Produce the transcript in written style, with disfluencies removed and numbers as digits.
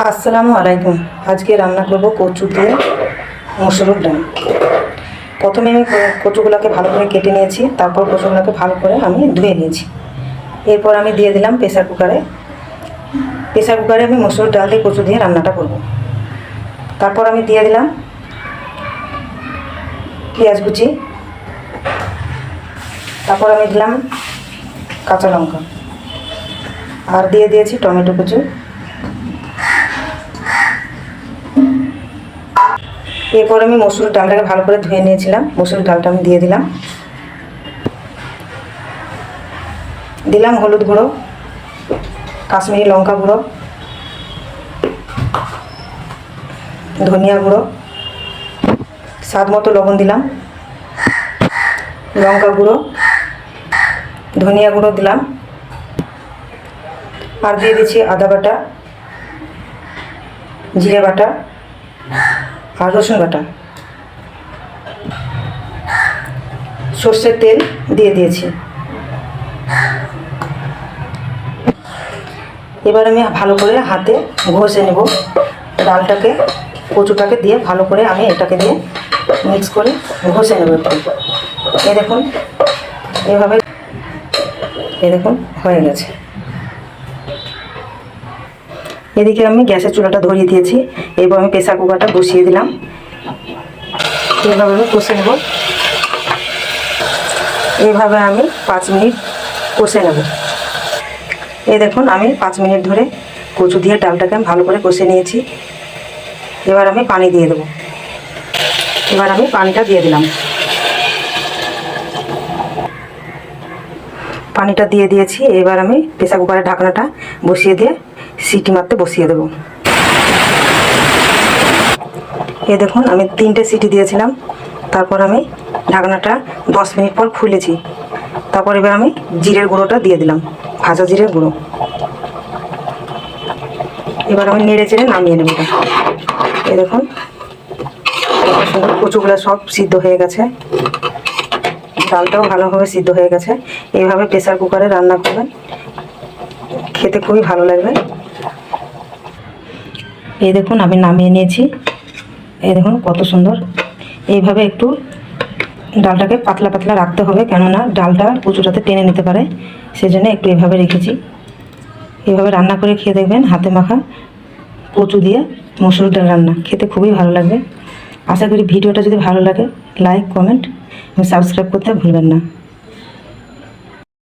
আসসালামু আলাইকুম। আজকে রান্না করব কচু দিয়ে মসুর ডাল। প্রথমে আমি কচুগুলোকে ভালো করে কেটে নিয়েছি, তারপর কচুগুলোকে ভালো করে আমি ধুয়ে নিয়েছি। এরপর আমি দিয়ে দিলাম প্রেসার কুকারে আমি মসুর ডাল দিয়ে কচু দিয়ে রান্নাটা করব। তারপর আমি দিয়ে দিলাম পেঁয়াজ কুচি, তারপর আমি দিলাম কাঁচা লঙ্কা, আর দিয়ে দিয়েছি টমেটো কুচি। এরপর আমি মসুর ডালটাকে ভালো করে ধুয়ে নিয়েছিলাম, মসুর ডালটা আমি দিয়ে দিলাম হলুদ গুঁড়ো, কাশ্মীরি লঙ্কা গুঁড়ো, ধনিয়া গুঁড়ো, স্বাদ মতো লবণ দিলাম, লঙ্কা গুঁড়ো, ধনিয়া গুঁড়ো দিলাম, আর দিয়ে দিচ্ছি আদা বাটা, জিরে বাটা আর রসুন বাটা। সর্ষের তেল দিয়ে দিয়েছি। এবার আমি ভালো করে হাতে ঘষে নেব ডালটাকে, কচুটাকে দিয়ে ভালো করে আমি এটাকে দিয়ে মিক্স করে ঘষে নেব একটু। এই দেখুন হয়ে গেছে। এদিকে আমি গ্যাসের চুলাটা ধরিয়ে দিয়েছি। এরপর আমি প্রেসার কুকারটা বসিয়ে দিলাম। এইভাবে আমি কষে নেব। এইভাবে আমি 5 মিনিট কষে নেব। এই দেখুন আমি 5 মিনিট ধরে কচু দিয়ে ডালটাকে আমি ভালো করে কষে নিয়েছি। এবার আমি পানি দিয়ে দেবো। এবার আমি পানিটা দিয়ে দিলাম। পানিটা দিয়ে দিয়েছি। এবার আমি প্রেসার কুকারের ঢাকনাটা বসিয়ে দিয়ে সিটি মারতে বসিয়ে দেবো। এই দেখুন আমি 3টে সিটি দিয়েছিলাম। তারপর আমি ঢাকনাটা 10 মিনিট পর খুলেছি। তারপর এবার আমি জিরের গুঁড়োটা দিয়ে দিলাম, ভাজা জিরের গুঁড়ো। এবার আমি নেড়ে চেড়ে নামিয়ে নেব। এই দেখুন কচুগুলো সব সিদ্ধ হয়ে গেছে, ডালটাও ভালোভাবে সিদ্ধ হয়ে গেছে। এইভাবে প্রেসার কুকারে রান্না করবেন, খেতে খুবই ভালো লাগবে। এই দেখুন আমি নামিয়ে নিয়েছি। এই দেখুন কত সুন্দর। এইভাবে একটু ডালটাকে পাতলা পাতলা রাখতে হবে, কেননা ডালটা কচুটাতে টেনে নিতে পারে, সেজন্য একটু এভাবে রেখেছি। এইভাবে রান্না করে খেয়ে দেখবেন, হাতে মাখা কচু দিয়ে মসুর ডাল রান্না খেতে খুবই ভালো লাগবে। আশা করি ভিডিওটা যদি ভালো লাগে লাইক, কমেন্ট এবং সাবস্ক্রাইব করতে ভুলবেন না।